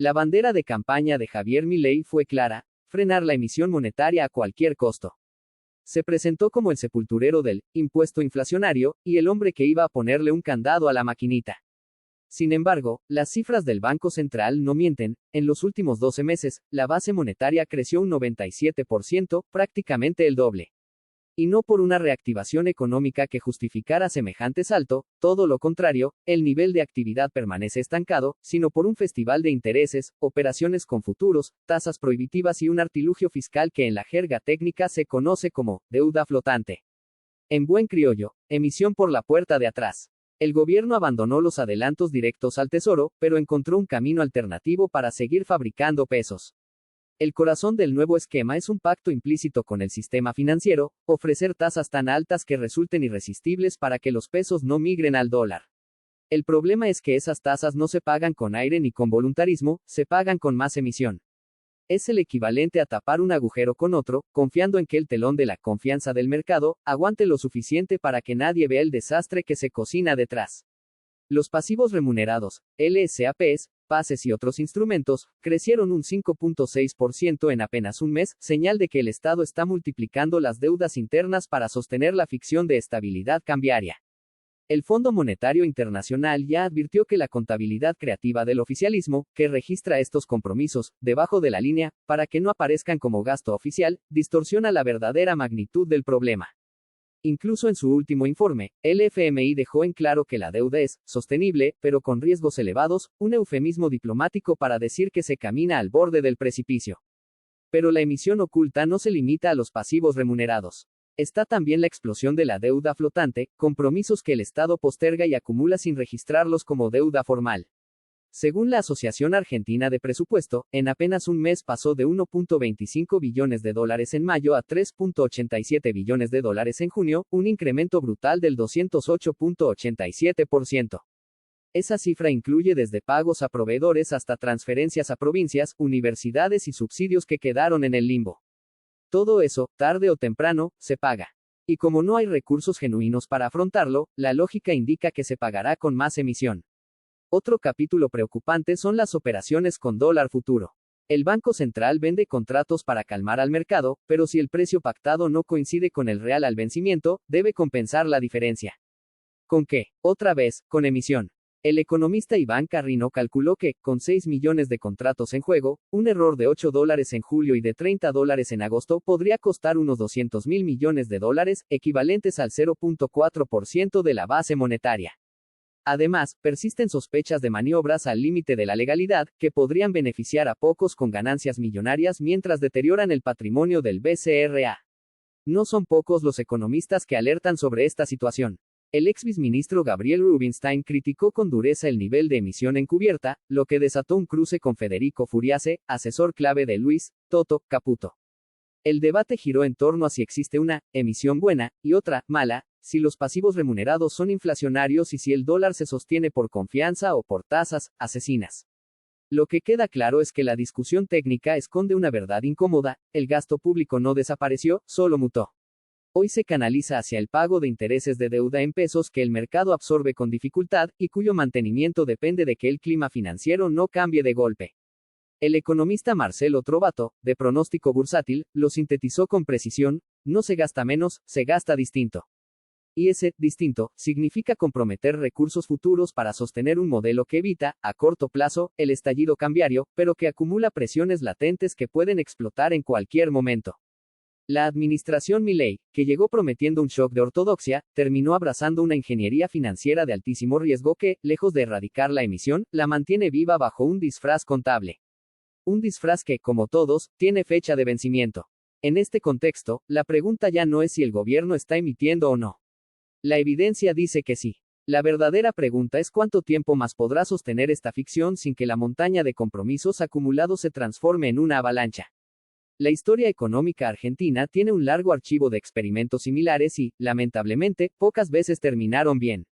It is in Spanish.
La bandera de campaña de Javier Milei fue clara: frenar la emisión monetaria a cualquier costo. Se presentó como el sepulturero del impuesto inflacionario, y el hombre que iba a ponerle un candado a la maquinita. Sin embargo, las cifras del Banco Central no mienten. En los últimos 12 meses, la base monetaria creció un 97%, prácticamente el doble. Y no por una reactivación económica que justificara semejante salto, todo lo contrario, el nivel de actividad permanece estancado, sino por un festival de intereses, operaciones con futuros, tasas prohibitivas y un artilugio fiscal que en la jerga técnica se conoce como deuda flotante. En buen criollo, emisión por la puerta de atrás. El gobierno abandonó los adelantos directos al tesoro, pero encontró un camino alternativo para seguir fabricando pesos. El corazón del nuevo esquema es un pacto implícito con el sistema financiero: ofrecer tasas tan altas que resulten irresistibles para que los pesos no migren al dólar. El problema es que esas tasas no se pagan con aire ni con voluntarismo, se pagan con más emisión. Es el equivalente a tapar un agujero con otro, confiando en que el telón de la confianza del mercado aguante lo suficiente para que nadie vea el desastre que se cocina detrás. Los pasivos remunerados, LSAPs, pases y otros instrumentos, crecieron un 5.6% en apenas un mes, señal de que el Estado está multiplicando las deudas internas para sostener la ficción de estabilidad cambiaria. El Fondo Monetario Internacional ya advirtió que la contabilidad creativa del oficialismo, que registra estos compromisos debajo de la línea, para que no aparezcan como gasto oficial, distorsiona la verdadera magnitud del problema. Incluso en su último informe, el FMI dejó en claro que la deuda es sostenible, pero con riesgos elevados, un eufemismo diplomático para decir que se camina al borde del precipicio. Pero la emisión oculta no se limita a los pasivos remunerados. Está también la explosión de la deuda flotante, compromisos que el Estado posterga y acumula sin registrarlos como deuda formal. Según la Asociación Argentina de Presupuesto, en apenas un mes pasó de $1.25 billones en mayo a $3.87 billones en junio, un incremento brutal del 208.87%. Esa cifra incluye desde pagos a proveedores hasta transferencias a provincias, universidades y subsidios que quedaron en el limbo. Todo eso, tarde o temprano, se paga. Y como no hay recursos genuinos para afrontarlo, la lógica indica que se pagará con más emisión. Otro capítulo preocupante son las operaciones con dólar futuro. El Banco Central vende contratos para calmar al mercado, pero si el precio pactado no coincide con el real al vencimiento, debe compensar la diferencia. ¿Con qué? Otra vez, con emisión. El economista Iván Carrino calculó que, con 6 millones de contratos en juego, un error de $8 en julio y de $30 en agosto podría costar unos $200.000 millones, equivalentes al 0.4% de la base monetaria. Además, persisten sospechas de maniobras al límite de la legalidad, que podrían beneficiar a pocos con ganancias millonarias mientras deterioran el patrimonio del BCRA. No son pocos los economistas que alertan sobre esta situación. El ex viceministro Gabriel Rubinstein criticó con dureza el nivel de emisión encubierta, lo que desató un cruce con Federico Furiase, asesor clave de Luis Toto Caputo. El debate giró en torno a si existe una emisión buena y otra mala, si los pasivos remunerados son inflacionarios y si el dólar se sostiene por confianza o por tasas asesinas. Lo que queda claro es que la discusión técnica esconde una verdad incómoda: el gasto público no desapareció, solo mutó. Hoy se canaliza hacia el pago de intereses de deuda en pesos que el mercado absorbe con dificultad, y cuyo mantenimiento depende de que el clima financiero no cambie de golpe. El economista Marcelo Trovato, de Pronóstico Bursátil, lo sintetizó con precisión: no se gasta menos, se gasta distinto. Y ese distinto significa comprometer recursos futuros para sostener un modelo que evita, a corto plazo, el estallido cambiario, pero que acumula presiones latentes que pueden explotar en cualquier momento. La administración Milei, que llegó prometiendo un shock de ortodoxia, terminó abrazando una ingeniería financiera de altísimo riesgo que, lejos de erradicar la emisión, la mantiene viva bajo un disfraz contable. Un disfraz que, como todos, tiene fecha de vencimiento. En este contexto, la pregunta ya no es si el gobierno está emitiendo o no. La evidencia dice que sí. La verdadera pregunta es cuánto tiempo más podrá sostener esta ficción sin que la montaña de compromisos acumulados se transforme en una avalancha. La historia económica argentina tiene un largo archivo de experimentos similares y, lamentablemente, pocas veces terminaron bien.